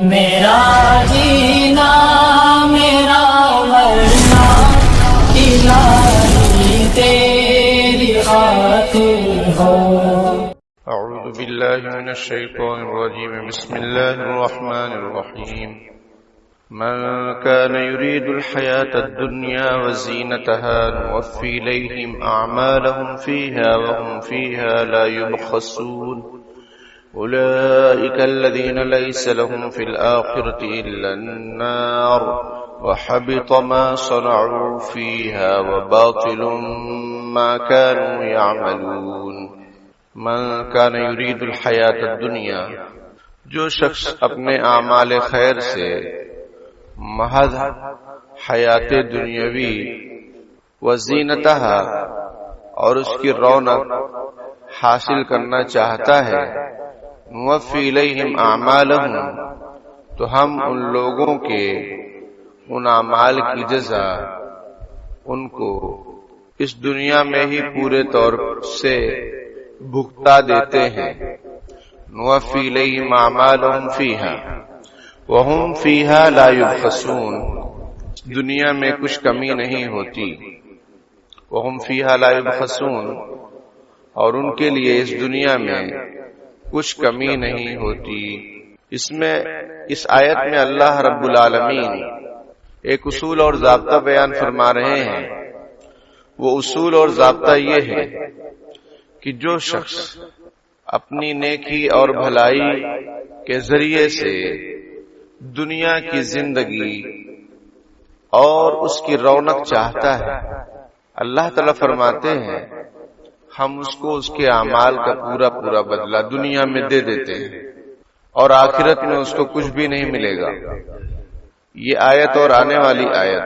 میرا جینا میرا مرنا الہی تیری خاطر ہو۔ اعوذ باللہ من الشیطان الرجیم، بسم اللہ الرحمن الرحیم۔ من كان يريد الحياة الدنيا وزينتها نوفي إليهم أعمالهم فيها وهم فيها لا يبخسون أولئك الذين ليس لهم في الآخرة إلا النار وحبط ما صنعوا فيها وباطل ما كانوا يعملون۔ من كان يريد الحياة الدنيا، جو شخص اپنے اعمال خیر سے محض حیات دنیاوی وزینتہا اور اس کی رونق حاصل کرنا چاہتا ہے، نوفی الیہم اعمالہم، تو ہم ان لوگوں کے ان اعمال کی جزا ان کو اس دنیا میں ہی پورے طور سے بھگتا دیتے ہیں۔ نوفی الیہم اعمالہم فیہا وہم فیہا لا یبخسون، دنیا میں کچھ کمی نہیں ہوتی۔ وہم فیہا لا یبخسون، اور ان کے لیے اس دنیا میں کچھ کمی نہیں ہوتی۔ اس آیت میں اللہ رب العالمین ایک اصول اور ضابطہ بیان فرما رہے ہیں۔ وہ اصول اور ضابطہ یہ ہے کہ جو شخص اپنی نیکی اور بھلائی کے ذریعے سے دنیا کی زندگی اور اس کی رونق چاہتا ہے، اللہ تعالیٰ فرماتے ہیں ہم اس کو اس کے اعمال کا پورا بدلہ دنیا میں دے دیتے ہیں، اور آخرت میں اس کو کچھ بھی نہیں ملے گا۔ یہ آیت اور آنے والی آیت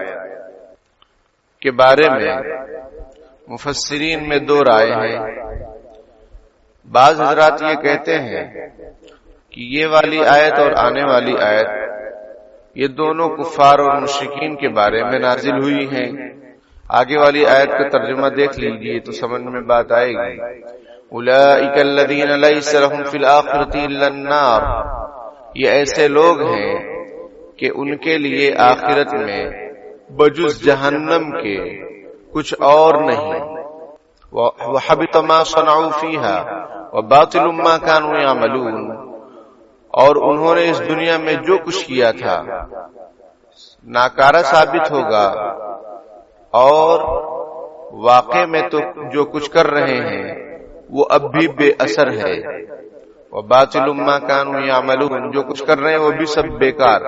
کے بارے میں مفسرین میں دو رائے ہیں۔ بعض حضرات یہ کہتے ہیں کہ یہ والی آیت اور آنے والی آیت یہ دونوں کفار اور مشرکین کے بارے میں نازل ہوئی ہیں۔ آگے والی آیت کا ترجمہ دیکھ لیجئے تو سمجھ میں بات آئے گی۔ اولئک الذین لیس لہم فی الآخرۃ الا النار، یہ ایسے لوگ ہیں کہ ان کے لیے آخرت میں بجز جہنم کے کچھ اور نہیں۔ وحبط ما صنعوا فیہا وباطل ما كانوا يعملون، اور انہوں نے اس دنیا میں جو کچھ کیا تھا ناکارہ ثابت ہوگا، اور واقع میں تو جو کچھ کر رہے ہیں وہ اب بھی بے اثر ہے۔ وباطل ما كانوا يعملون، جو کچھ کر رہے ہیں وہ بھی سب بیکار۔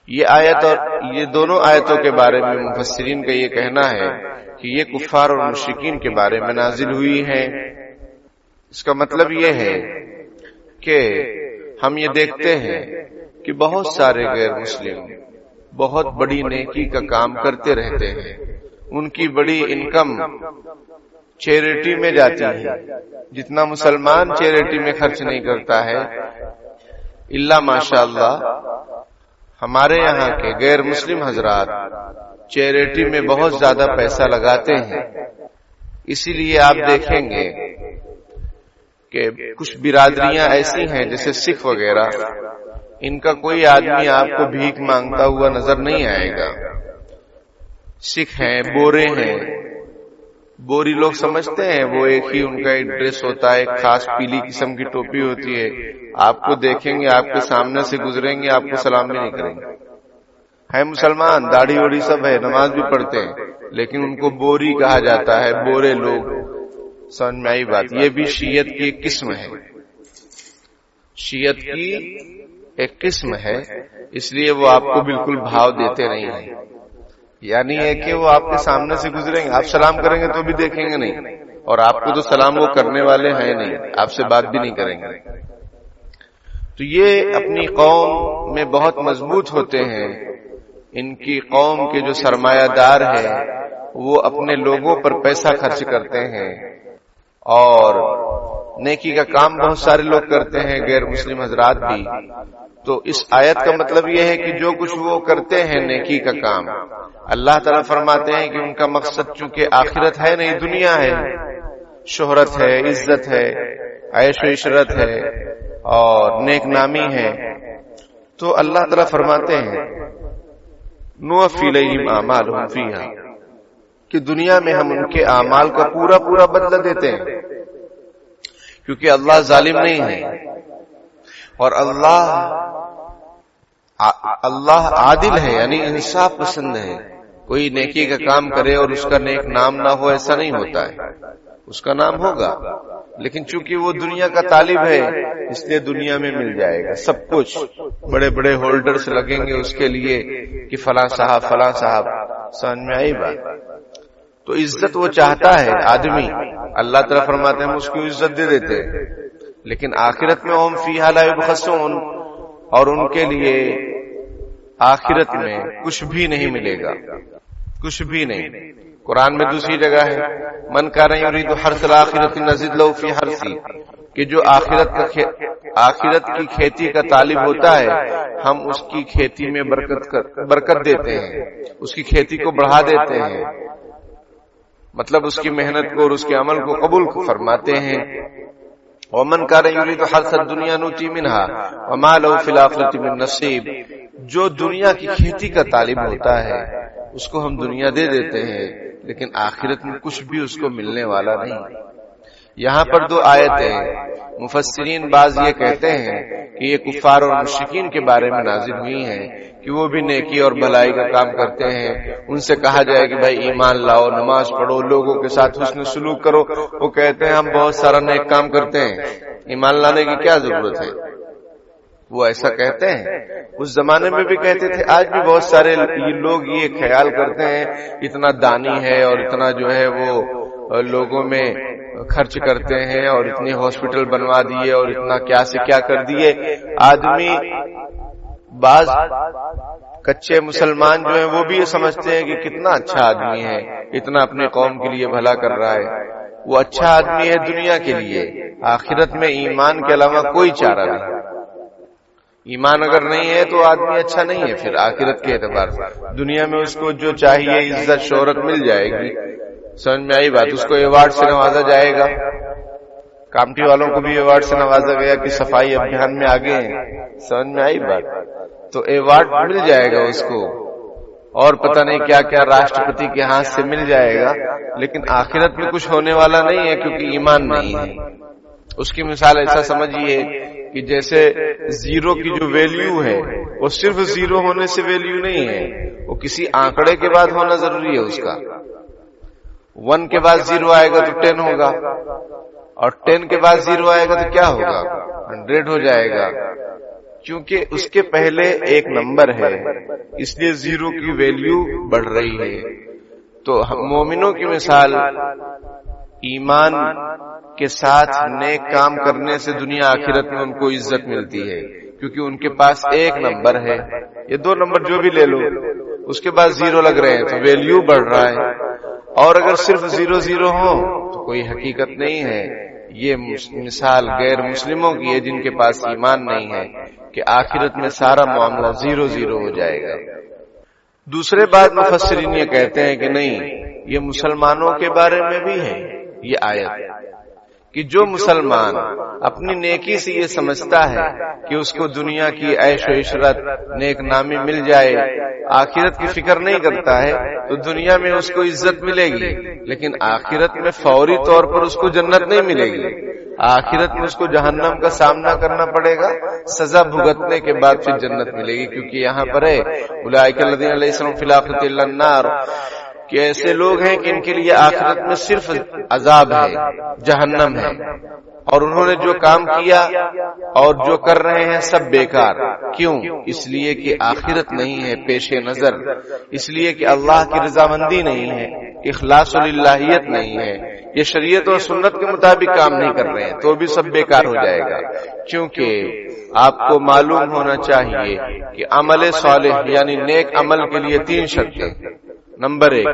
یہ آیت اور یہ دونوں آیتوں کے بارے میں مفسرین کا یہ کہنا ہے کہ یہ کفار اور مشرکین کے بارے میں نازل ہوئی ہیں۔ اس کا مطلب یہ ہے کہ ہم یہ دیکھتے ہیں کہ بہت سارے غیر مسلم بہت بڑی نیکی کا کام کرتے رہتے ہیں، ان کی بڑی انکم چیریٹی میں جاتی ہے۔ جتنا مسلمان چیریٹی میں خرچ نہیں کرتا ہے الا ماشاءاللہ، ہمارے یہاں کے غیر مسلم حضرات چیریٹی میں بہت زیادہ پیسہ لگاتے ہیں۔ اسی لیے آپ دیکھیں گے کہ کچھ برادریاں ایسی ہیں جیسے سکھ وغیرہ، ان کا کوئی آدمی آپ کو بھیک مانگتا ہوا نظر نہیں آئے گا۔ سکھ ہیں، بورے ہیں، بوری لوگ سمجھتے ہیں وہ ایک ہی ان کا ایک ڈریس ہوتا ہے، ایک خاص پیلی قسم کی ٹوپی ہوتی ہے، آپ کو دیکھیں گے، آپ کے سامنے سے گزریں گے، آپ کو سلام بھی نہیں کریں گے۔ ہے مسلمان، داڑھی وڑی سب ہے، نماز بھی پڑھتے ہیں، لیکن ان کو بوری کہا جاتا ہے، بورے لوگ۔ سمجھ میں آئی بات؟ یہ بھی شیعت کی ایک قسم ہے، شیعت کی ایک قسم ہے، اس لیے وہ آپ کو بالکل بھاؤ دیتے نہیں ہیں۔ یعنی ہے کہ وہ آپ کے سامنے سے گزریں گے، آپ سلام کریں گے تو بھی دیکھیں گے نہیں، اور آپ کو تو سلام وہ کرنے والے ہیں نہیں، آپ سے بات بھی نہیں کریں گے۔ تو یہ اپنی قوم میں بہت مضبوط ہوتے ہیں۔ ان کی قوم کے جو سرمایہ دار ہیں وہ اپنے لوگوں پر پیسہ خرچ کرتے ہیں، اور نیکی کا کام بہت سارے لوگ کرتے ہیں، غیر مسلم حضرات بھی۔ تو اس آیت کا مطلب یہ ہے کہ جو کچھ وہ کرتے ہیں نیکی کا کام، اللہ تعالیٰ فرماتے ہیں کہ ان کا مقصد چونکہ آخرت ہے نہیں، دنیا ہے، شہرت ہے، عزت ہے، عیش و عشرت ہے اور نیک نامی ہے، تو اللہ تعالیٰ فرماتے ہیں نوفی الیہم اعمالہم فیہا کہ دنیا میں ہم ان کے اعمال کا پورا پورا بدلہ دیتے ہیں، کیونکہ اللہ ظالم نہیں ہے اور اللہ عادل ہے، یعنی انصاف پسند ہے۔ کوئی نیکی کا کام کرے اور اس کا نیک نام نہ ہو، ایسا نہیں ہوتا ہے، اس کا نام ہوگا، لیکن چونکہ وہ دنیا کا طالب ہے اس لیے دنیا میں مل جائے گا سب کچھ، بڑے بڑے ہولڈرز لگیں گے اس کے لیے کہ فلاں صاحب فلاں صاحب۔ سمجھ میں آئی بات؟ تو عزت وہ چاہتا ہے آدمی، اللہ تعالیٰ فرماتے ہیں ہم اس کو عزت دے دیتے ہیں، لیکن آخرت میں ہم فیہا لا یبخسون، اور ان کے لیے آخرت میں کچھ بھی نہیں ملے گا، کچھ بھی نہیں۔ قرآن میں دوسری جگہ ہے من کان یرید حرث الآخرۃ نزد له فی حرثہ، کہ جو آخرت کی کھیتی کا طالب ہوتا ہے ہم اس کی کھیتی میں برکت دیتے ہیں، اس کی کھیتی کو بڑھا دیتے ہیں، مطلب اس کی محنت کو اور اس کے عمل کو قبول فرماتے ہیں۔ ومن کان یرید حرث الدنیا نؤتی منھا وما له فی الآخرۃ من نصیب، جو دنیا کی کھیتی کا طالب ہوتا ہے اس کو ہم دنیا دے دیتے ہیں لیکن آخرت میں کچھ بھی اس کو ملنے والا نہیں۔ یہاں پر دو آیتیں مفسرین بعض یہ کہتے ہیں کہ یہ کفار اور مشرکین کے بارے میں نازل ہوئی ہیں کہ وہ بھی نیکی اور بھلائی کا کام کرتے ہیں، ان سے کہا جائے کہ بھائی ایمان لاؤ، نماز پڑھو، لوگوں کے ساتھ حسن سلوک کرو، وہ کہتے ہیں ہم بہت سارا نیک کام کرتے ہیں، ایمان لانے کی کیا ضرورت ہے؟ وہ ایسا کہتے ہیں، اس زمانے میں بھی کہتے تھے، آج بھی بہت سارے لوگ یہ خیال کرتے ہیں اتنا دانی ہے اور اتنا جو ہے وہ لوگوں میں خرچ کرتے ہیں اور اتنی ہاسپٹل بنوا دیے اور اتنا کیا سے کیا کر دیے۔ آدمی بعض کچے مسلمان جو ہیں وہ بھی یہ سمجھتے ہیں کہ کتنا اچھا آدمی ہے، اتنا اپنے قوم کے لیے بھلا کر رہا ہے۔ وہ اچھا آدمی ہے دنیا کے لیے، آخرت میں ایمان کے علاوہ کوئی چارہ نہیں۔ ایمان اگر نہیں ہے تو آدمی اچھا نہیں ہے پھر آخرت کے اعتبار سے۔ دنیا میں اس کو جو چاہیے عزت شہرت مل جائے گی، سمجھ میں آئی بات، اس کو ایوارڈ سے نوازا جائے گا۔ کامٹی والوں کو بھی ایوارڈ سے نوازا گیا کہ صفائی ابھیان میں آگے ہیں، سمجھ میں آئی بات، تو ایوارڈ مل جائے گا اس کو، اور پتہ نہیں کیا کیا راشٹرپتی کے ہاتھ سے مل جائے گا، لیکن آخرت میں کچھ ہونے والا نہیں ہے کیونکہ ایمان نہیں ہے۔ اس کی مثال ایسا سمجھیے کہ جیسے زیرو کی جو ویلیو ہے وہ صرف زیرو ہونے سے ویلیو نہیں ہے، وہ کسی آنکڑے کے بعد ہونا ضروری ہے۔ اس کا 1 کے بعد 0 آئے گا تو 10 ہوگا، اور 10 کے بعد 0 آئے گا تو کیا ہوگا؟ 100 ہو جائے گا، کیونکہ اس کے پہلے ایک نمبر ہے، اس لیے 0 کی ویلیو بڑھ رہی ہے۔ تو مومنوں کی مثال ایمان کے ساتھ نیک کام کرنے سے دنیا آخرت میں ان کو عزت ملتی ہے، کیونکہ ان کے پاس ایک نمبر ہے، یہ 2 نمبر جو بھی لے لو اس کے بعد 0 لگ رہے ہیں تو ویلیو بڑھ رہا ہے۔ اور اگر صرف 0 ہو تو کوئی حقیقت نہیں ہے۔ یہ مثال غیر مسلموں کی ہے جن کے پاس ایمان نہیں ہے کہ آخرت میں سارا معاملہ 0 ہو جائے گا۔ دوسرے بات مفسرین یہ کہتے ہیں کہ نہیں، یہ مسلمانوں کے بارے میں بھی ہے یہ آیت، کہ جو مسلمان اپنی نیکی سے یہ سمجھتا ہے کہ اس کو دنیا کی عیش و عشرت نیک نامی مل جائے، آخرت کی فکر نہیں کرتا ہے، تو دنیا میں اس کو عزت ملے گی، لیکن آخرت میں فوری طور پر اس کو جنت نہیں ملے گی، آخرت میں اس کو جہنم کا سامنا کرنا پڑے گا، سزا بھگتنے کے بعد پھر جنت ملے گی۔ کیونکہ یہاں پر ہے اولئک الذین لیس لہم فی الآخرۃ الا النار، کہ ایسے لوگ ہیں کہ ان کے لیے آخرت میں صرف عذاب ہے، جہنم ہے، اور انہوں نے جو کام کیا اور جو کر رہے ہیں سب بیکار۔ کیوں؟ اس لیے کہ آخرت نہیں ہے پیش نظر، اس لیے کہ اللہ کی رضامندی نہیں ہے، اخلاص للہیت نہیں ہے، یہ شریعت اور سنت کے مطابق کام نہیں کر رہے ہیں تو بھی سب بیکار ہو جائے گا۔ کیونکہ آپ کو معلوم ہونا چاہیے کہ عمل صالح یعنی نیک عمل کے لیے 3 شرطیں۔ نمبر 1،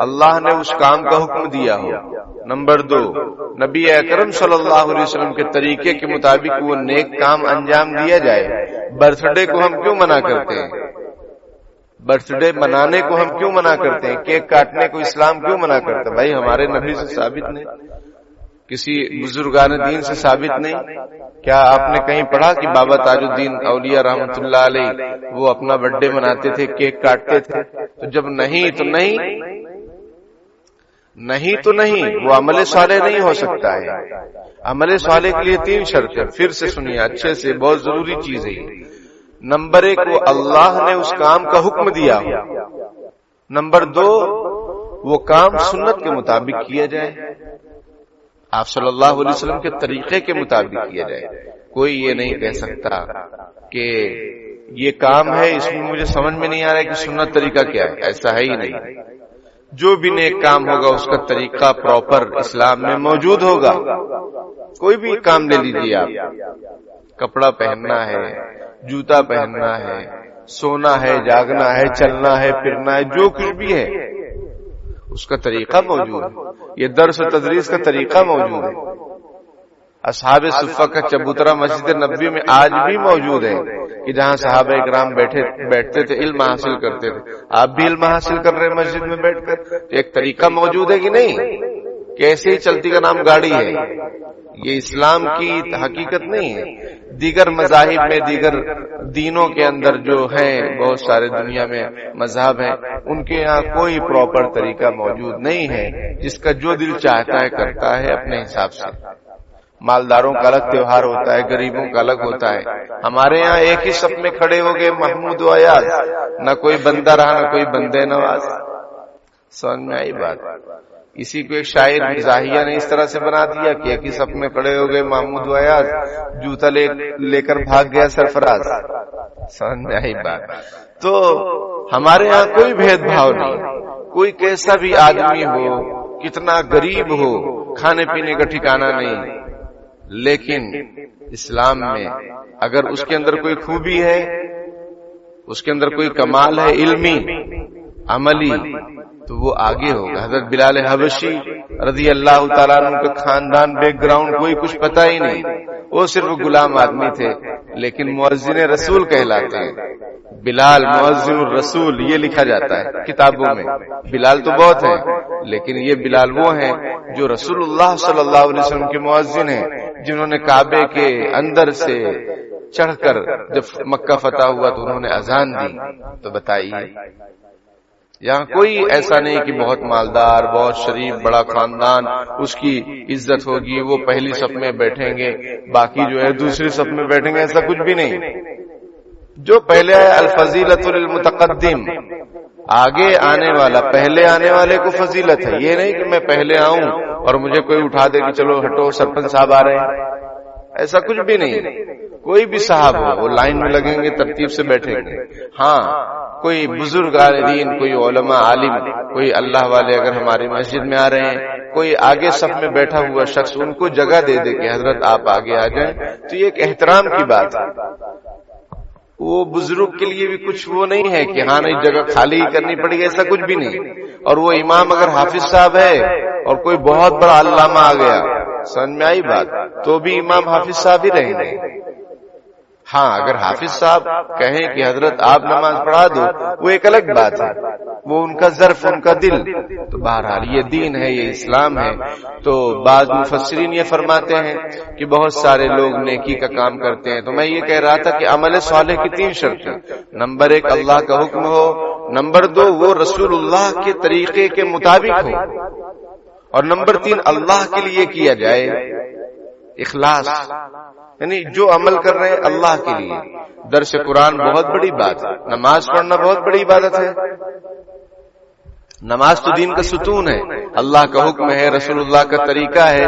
اللہ نے اس کام کا حکم دیا ہو۔ نمبر 2، نبی اکرم صلی اللہ علیہ وسلم کے طریقے کے مطابق وہ نیک کام انجام دیا جائے۔ برتھ ڈے کو ہم کیوں منع کرتے ہیں؟ برتھ ڈے منانے کو ہم کیوں منع کرتے ہیں؟ کیک کاٹنے کو اسلام کیوں منع کرتا ہے؟ بھائی ہمارے نبی سے ثابت نہیں، کسی بزرگان دین سے ثابت نہیں. کیا آپ نے کہیں پڑھا کہ بابا تاج الدین اولیاء رحمۃ اللہ علیہ وہ اپنا برتھ ڈے مناتے تھے, کیک کاٹتے تھے؟ تو جب نہیں تو نہیں, نہیں تو نہیں, وہ عمل صالح نہیں ہو سکتا ہے. عمل صالح کے لیے 3 شرطیں, پھر سے سنیے اچھے سے, بہت ضروری چیز ہے. نمبر 1, وہ اللہ نے اس کام کا حکم دیا ہو. نمبر 2, وہ کام سنت کے مطابق کیا جائے, آپ صلی اللہ علیہ وسلم کے طریقے کے مطابق کیا جائے. کوئی یہ نہیں کہہ سکتا کہ یہ کام ہے, اس میں مجھے سمجھ میں نہیں آ رہا ہے کہ سنت طریقہ کیا ہے. ایسا ہے ہی نہیں. جو بھی نیک کام ہوگا اس کا طریقہ پراپر اسلام میں موجود ہوگا. کوئی بھی کام لے لیجیے آپ, کپڑا پہننا ہے, جوتا پہننا ہے, سونا ہے, جاگنا ہے, چلنا ہے, پھرنا ہے, جو کچھ بھی ہے اس کا طریقہ موجود ہے. یہ درس و تدریس کا طریقہ موجود ہے. اصحاب صفہ کا چبوترا مسجد نبوی میں آج بھی موجود ہے کہ جہاں صحابہ کرام بیٹھتے تھے, علم حاصل کرتے تھے. آپ بھی علم حاصل کر رہے ہیں مسجد میں بیٹھ کر. ایک طریقہ موجود ہے کہ نہیں؟ کیسے ہی چلتی کا نام گاڑی ہے. یہ اسلام کی حقیقت نہیں ہے. دیگر مذاہب میں, دیگر دینوں کے اندر جو ہیں, بہت سارے دنیا میں مذہب ہیں, ان کے یہاں کوئی پراپر طریقہ موجود نہیں ہے. جس کا جو دل چاہتا ہے کرتا ہے اپنے حساب سے. مالداروں کا الگ تہوار ہوتا ہے, غریبوں کا الگ ہوتا ہے. ہمارے یہاں ایک ہی صف میں کھڑے ہو گئے محمود و ایاز, نہ کوئی بندہ رہا نہ کوئی بندے نواز. سمجھ میں آئی بات؟ اسی کو ایک شاعر مزاحیہ نے اس طرح سے بنا دیا کہ ایک ہی صف میں کھڑے ہو گئے محمود و ایاز, جوتا لے کر بھاگ گیا سرفراز. سمجھ میں آئی بات؟ تو ہمارے یہاں کوئی بھید بھاؤ نہیں. کوئی کیسا بھی آدمی ہو, کتنا غریب ہو, کھانے پینے کا ٹھکانہ نہیں. لیکن اسلام میں اگر اس کے اندر کوئی خوبی ہے, اس کے اندر کوئی کمال ہے علمی عملی, تو وہ آگے ہوگا. حضرت بلال حبشی رضی اللہ تعالیٰ عنہ کا خاندان بیک گراؤنڈ کوئی کچھ پتہ ہی نہیں, وہ صرف غلام آدمی تھے, لیکن مؤذن رسول کہلاتے ہیں. بلال مؤذن الرسول یہ لکھا جاتا ہے کتابوں میں. بلال تو بہت ہیں, لیکن یہ بلال وہ ہیں جو رسول اللہ صلی اللہ علیہ وسلم کے مؤذن ہیں, جنہوں نے کعبے کے اندر سے چڑھ کر جب مکہ فتح ہوا تو انہوں نے اذان دی. تو بتائیے, یہاں کوئی ایسا نہیں کہ بہت مالدار, بہت شریف, بڑا خاندان, اس کی عزت ہوگی, وہ پہلی صف میں بیٹھیں گے, باقی جو ہے دوسری صف میں بیٹھیں گے. ایسا کچھ بھی نہیں. جو پہلے ہے الفضیلۃ للمتقدم, آگے آنے والا پہلے آنے والے کو فضیلت ہے. یہ نہیں کہ میں پہلے آؤں اور مجھے کوئی اٹھا دے کہ چلو ہٹو سرپنچ صاحب آ رہے ہیں. ایسا کچھ بھی نہیں. کوئی بھی صاحب ہو, وہ لائن میں لگیں گے, ترتیب سے بیٹھیں گے. ہاں, کوئی بزرگ دین, کوئی علماء عالم, کوئی اللہ والے اگر ہماری مسجد میں آ رہے ہیں, کوئی آگے صف میں بیٹھا ہوا شخص ان کو جگہ دے دے کہ حضرت آپ آگے آ جائیں, تو یہ ایک احترام کی بات ہے. وہ بزرگ کے لیے بھی کچھ وہ نہیں ہے کہ ہاں نہیں جگہ خالی ہی کرنی پڑے گی, ایسا کچھ بھی نہیں. اور وہ امام اگر حافظ صاحب ہے اور کوئی بہت بڑا علامہ آ گیا, سمجھ میں آئی بات, تو بھی امام حافظ صاحب ہی رہیں گے. ہاں, اگر حافظ صاحب کہیں کہ حضرت آپ نماز پڑھا دو, وہ ایک الگ بات ہے, وہ ان کا ظرف, ان کا دل. تو بہرحال یہ دین ہے, یہ اسلام ہے. تو بعض مفسرین یہ فرماتے ہیں کہ بہت سارے لوگ نیکی کا کام کرتے ہیں. تو میں یہ کہہ رہا تھا کہ عمل صالح کی 3 شرطیں. نمبر 1 اللہ کا حکم ہو, نمبر 2 وہ رسول اللہ کے طریقے کے مطابق ہو, اور نمبر 3 اللہ کے لیے کیا جائے, اخلاص. یعنی جو عمل کر رہے ہیں اللہ کے لیے. درس قرآن بہت بڑی بات ہے, نماز پڑھنا بہت بڑی عبادت ہے. نماز تو دین کا ستون ہے, اللہ کا حکم ہے, رسول اللہ کا طریقہ ہے.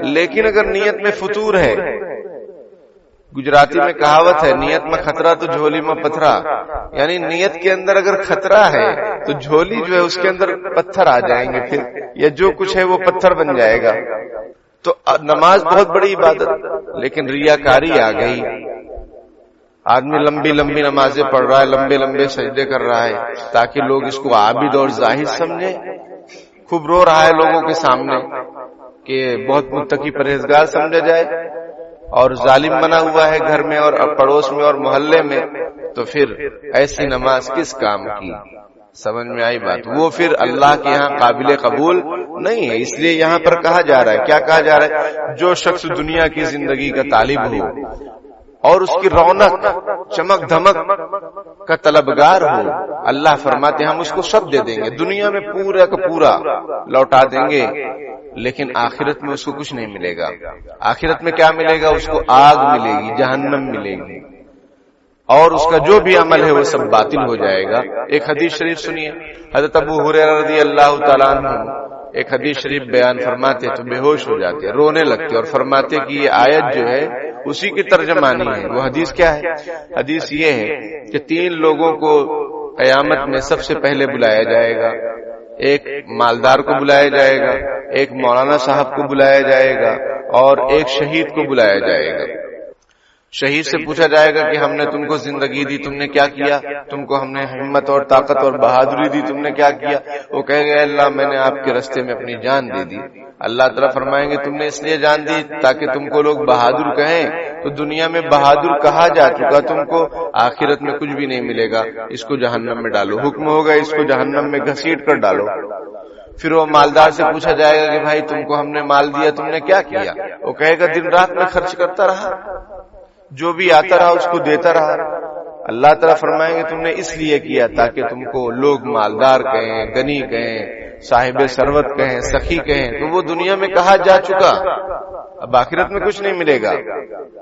لیکن اگر نیت میں فتور ہے, گجراتی میں کہاوت ہے, نیت میں خطرہ تو جھولی میں پتھرا. یعنی نیت کے اندر اگر خطرہ ہے تو جھولی جو ہے اس کے اندر پتھر آ جائیں گے پھر, یا جو کچھ ہے وہ پتھر بن جائے گا. تو نماز بہت بڑی عبادت, لیکن ریاکاری آ گئی. آدمی لمبی لمبی نمازیں پڑھ رہا ہے, لمبے لمبے سجدے کر رہا ہے تاکہ لوگ اس کو عابد اور زاہد سمجھیں. خوب رو رہا ہے لوگوں کے سامنے کہ بہت متقی پرہیزگار سمجھا جائے, اور ظالم بنا ہوا ہے گھر میں اور پڑوس میں اور محلے میں. تو پھر ایسی نماز کس کام کی؟ سمجھ میں آئی بات؟ وہ پھر اللہ کے یہاں قابل قبول نہیں ہے. اس لیے یہاں پر کہا جا رہا ہے، کیا کہا جا رہا ہے؟ جو شخص دنیا کی زندگی کا طالب ہو اور اس کی رونق چمک دھمک کا طلبگار ہو، اللہ فرماتے ہیں ہم اس کو سب دے دیں گے، دنیا میں پورا کا پورا لوٹا دیں گے، لیکن آخرت میں اس کو کچھ نہیں ملے گا. آخرت میں کیا ملے گا؟ اس کو آگ ملے گی، جہنم ملے گی، اور اس کا جو بھی عمل ہے وہ سب باطل ہو جائے گا. ایک حدیث شریف سنیے، حضرت ابو ہریرہ رضی اللہ تعالیٰ عنہ ایک حدیث شریف بیان فرماتے تو بے ہوش ہو جاتے، رونے لگتے، اور فرماتے کہ یہ آیت جو ہے اسی کی ترجمانی ہے. وہ حدیث کیا ہے؟ حدیث یہ ہے کہ 3 لوگوں کو قیامت میں سب سے پہلے بلایا جائے گا. ایک مالدار کو بلایا جائے گا، ایک مولانا صاحب کو بلایا جائے گا، اور ایک شہید کو بلایا جائے گا. شہید سے پوچھا جائے گا کہ ہم نے تم کو زندگی دی، تم نے کیا کیا؟ تم کو ہم نے ہمت اور طاقت اور بہادری دی، تم نے کیا کیا؟ وہ کہے گا اللہ میں نے آپ کے راستے میں اپنی جان دے دی. اللہ تعالیٰ فرمائیں گے تم نے اس لیے جان دی تاکہ تم کو لوگ بہادر کہیں، تو دنیا میں بہادر کہا جا چکا، تم کو آخرت میں کچھ بھی نہیں ملے گا، اس کو جہنم میں ڈالو. حکم ہوگا اس کو جہنم میں گھسیٹ کر ڈالو. پھر وہ مالدار سے پوچھا جائے گا کہ بھائی تم کو ہم نے مال دیا، تم نے کیا کیا؟ وہ کہے گا دن رات میں خرچ کرتا رہا، جو بھی آتا رہا اس کو دیتا رہا. اللہ تعالیٰ فرمائیں گے تم نے اس لیے کیا تاکہ تم کو لوگ مالدار کہیں، غنی کہیں، صاحب ثروت کہیں، سخی کہیں، تو وہ دنیا میں کہا جا چکا، اب آخرت میں کچھ نہیں ملے گا.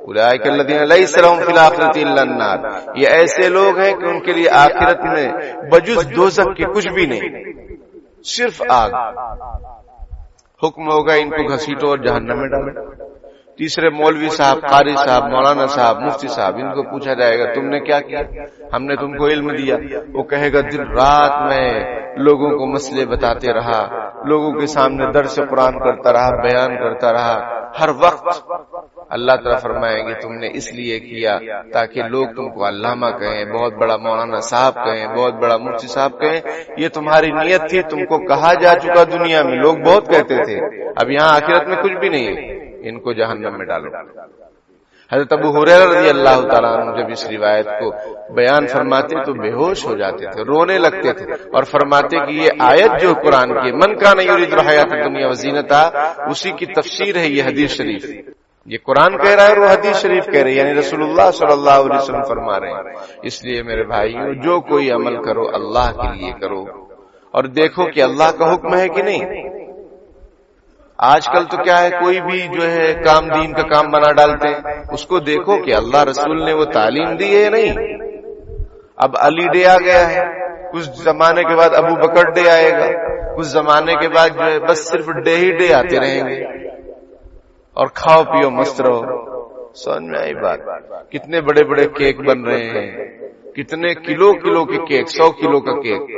اولئک الذین لیس لہم فی الآخرۃ الا النار، یہ ایسے لوگ ہیں کہ ان کے لیے آخرت میں بجز دوزخ کے کچھ بھی نہیں، صرف آگ. حکم ہوگا ان کو گھسیٹو اور جہنم میں ڈالو. تیسرے مولوی صاحب، قاری صاحب، مولانا صاحب، مفتی صاحب، ان کو پوچھا جائے گا تم نے کیا کیا؟ ہم نے تم کو علم دیا. وہ کہے گا دن رات میں لوگوں کو مسئلے بتاتے رہا، لوگوں کے سامنے درس قرآن کرتا رہا، بیان کرتا رہا ہر وقت. اللہ تعالیٰ فرمائیں گے تم نے اس لیے کیا تاکہ لوگ تم کو علامہ کہیں، بہت بڑا مولانا صاحب کہیں، بہت بڑا مفتی صاحب کہیں. یہ تمہاری نیت تھی، تم کو کہا جا چکا دنیا میں، لوگ بہت کہتے تھے، اب یہاں آخرت میں کچھ بھی نہیں ہے، ان کو جہنم میں ڈالو. حضرت ابو ہریرہ رضی اللہ تعالیٰ عنہ جب اس روایت کو بیان فرماتے تو بے ہوش ہو جاتے تھے، رونے لگتے تھے، اور فرماتے کہ یہ آیت جو قرآن کی من کان یرید الحیات الدنیا وزینتہا، اسی کی تفسیر ہے یہ حدیث شریف. یہ قرآن کہہ رہا ہے اور وہ حدیث شریف کہہ رہی ہے، یعنی رسول اللہ صلی اللہ علیہ وسلم فرما رہے ہیں. اس لیے میرے بھائیو، جو کوئی عمل کرو اللہ کے لیے کرو، اور دیکھو کہ اللہ کا حکم ہے کہ نہیں. آج کل تو کیا ہے، کوئی بھی جو ہے کام دین کا کام بنا ڈالتے ہیں، اس کو دیکھو کہ اللہ رسول نے وہ تعلیم دی ہے نہیں. اب علی ڈے آ گیا ہے، کچھ زمانے کے بعد ابو بکر ڈے آئے گا، کچھ زمانے کے بعد جو ہے بس صرف ڈے ہی ڈے آتے رہیں گے، اور کھاؤ پیو مست رہو. سمجھ میں آئی بات؟ کتنے بڑے بڑے کیک بن رہے ہیں، کتنے کلو کے کیک، 100 کلو کا کیک.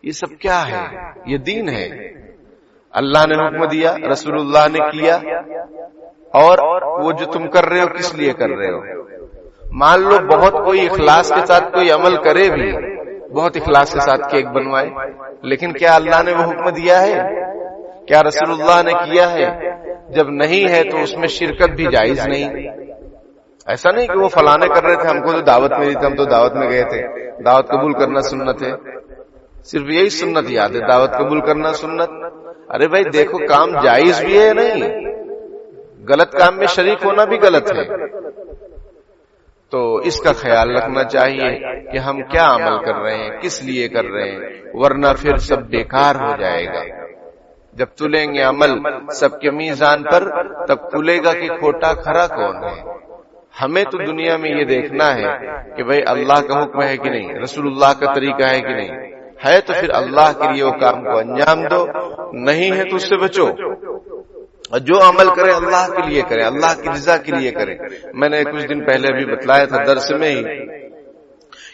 یہ سب کیا ہے؟ یہ دین ہے. اللہ نے حکم دیا، رسول اللہ نے کیا، اور وہ جو تم کر رہے ہو کس لیے کر رہے ہو؟ مان لو بہت کوئی اخلاص کے ساتھ کوئی عمل کرے بھی، بہت اخلاص کے ساتھ کیک بنوائے، لیکن کیا اللہ نے وہ حکم دیا ہے؟ کیا رسول اللہ نے کیا ہے؟ جب نہیں ہے تو اس میں شرکت بھی جائز نہیں. ایسا نہیں کہ وہ فلانے کر رہے تھے، ہم کو تو دعوت ملی تھی، ہم تو دعوت میں گئے تھے. دعوت قبول کرنا سنت ہے، صرف یہی سنت یاد ہے، دعوت قبول کرنا سنت. ارے بھائی دیکھو کام جائز بھی ہے نہیں، غلط کام میں شریک ہونا بھی غلط ہے. تو اس کا خیال رکھنا چاہیے کہ ہم کیا عمل کر رہے ہیں، کس لیے کر رہے ہیں، ورنہ پھر سب بیکار ہو جائے گا. جب تلیں گے عمل سب کے میزان پر، تب تلے گا کہ کھوٹا کھرا کون ہے. ہمیں تو دنیا میں یہ دیکھنا ہے کہ بھئی اللہ کا حکم ہے کہ نہیں، رسول اللہ کا طریقہ ہے کہ نہیں ہے، تو پھر اللہ کے لیے وہ کام کو انجام دو، نہیں ہے تو اس سے بچو. اور جو عمل کرے اللہ کے لیے کرے، اللہ کی رضا کے لیے کرے. میں نے کچھ دن پہلے بھی بتلایا تھا درس میں ہی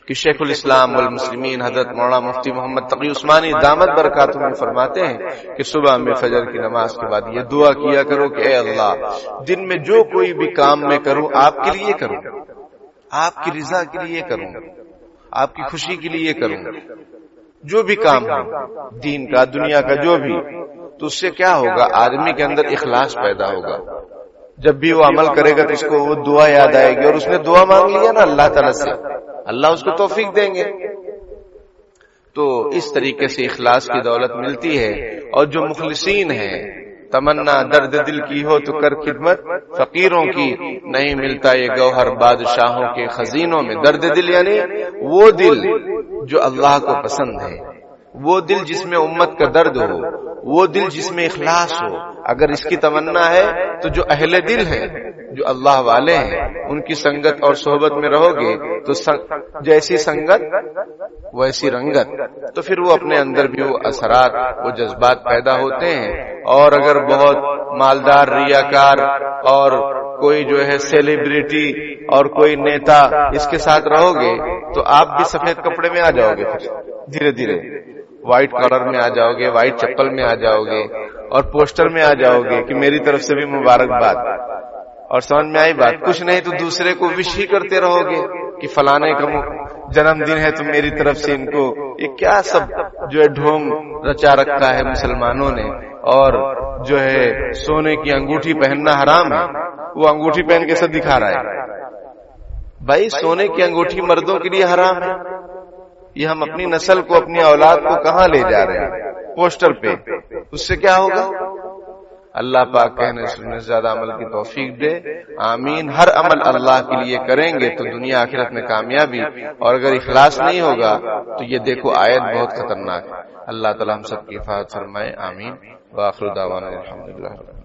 کہ شیخ الاسلام والمسلمین حضرت مولانا مفتی محمد تقی عثمانی دامت برکاتہ فرماتے ہیں کہ صبح میں فجر کی نماز کے بعد یہ دعا کیا کرو کہ اے اللہ، دن میں جو کوئی بھی کام میں کروں آپ کے لیے کروں، آپ کی رضا کے لیے کروں، آپ کی خوشی کے لیے کروں. جو بھی کام ہو دین کا دنیا کا جو بھی، تو اس سے کیا ہوگا، آدمی کے اندر اخلاص پیدا ہوگا. جب بھی وہ عمل کرے گا تو اس کو وہ دعا یاد آئے گی، اور اس نے دعا مانگ لیا نا اللہ تعالیٰ سے، اللہ اس کو توفیق دیں گے. تو اس طریقے سے اخلاص کی دولت ملتی ہے. اور جو مخلصین ہیں، تمنا درد دل کی ہو تو کر خدمت فقیروں کی، نہیں ملتا یہ گوہر بادشاہوں کے خزینوں میں. درد دل یعنی وہ دل جو اللہ کو پسند ہے، وہ دل جس میں امت کا درد ہو، وہ دل جس میں اخلاص ہو. اگر اس کی تمنا ہے تو جو اہل دل ہیں، جو اللہ والے ہیں، ان کی سنگت اور صحبت میں رہو گے تو جیسی سنگت ویسی رنگت، تو پھر وہ اپنے اندر بھی وہ اثرات، وہ جذبات پیدا ہوتے ہیں. اور اگر بہت مالدار، ریاکار اور کوئی جو ہے سیلیبریٹی اور کوئی نیتا اس کے ساتھ رہو گے تو آپ بھی سفید کپڑے میں آ جاؤ گے، پھر دھیرے دھیرے وائٹ کلر میں آ جاؤ گے، وائٹ چپل میں آ جاؤ گے اور پوسٹر میں آ جاؤ گے کہ میری طرف سے بھی مبارکباد. اور سمجھ میں آئی بات؟ کچھ نہیں تو دوسرے کو وش ہی کرتے رہو گے کہ فلانے کا جنم دن ہے تو میری طرف سے ان کو. یہ کیا سب جو ہے ڈھونگ رچا رکھا ہے مسلمانوں نے. اور جو ہے سونے کی انگوٹھی پہننا حرام ہے، وہ انگوٹھی پہن کے سب دکھا رہا ہے. بھائی سونے کی انگوٹھی مردوں کے لیے حرام ہے. یہ ہم اپنی نسل کو، اپنی اولاد کو کہاں لے جا رہے ہیں؟ پوسٹر پہ. اس سے کیا ہوگا؟ اللہ پاک کہنے سننے سے زیادہ عمل کی توفیق دے. آمین. ہر عمل اللہ کے لیے کریں گے تو دنیا آخرت میں کامیابی، اور اگر اخلاص نہیں ہوگا تو یہ دیکھو آیت بہت خطرناک ہے. اللہ تعالی ہم سب کی حفاظت فرمائے. آمین. وآخر دعوانا الحمدللہ.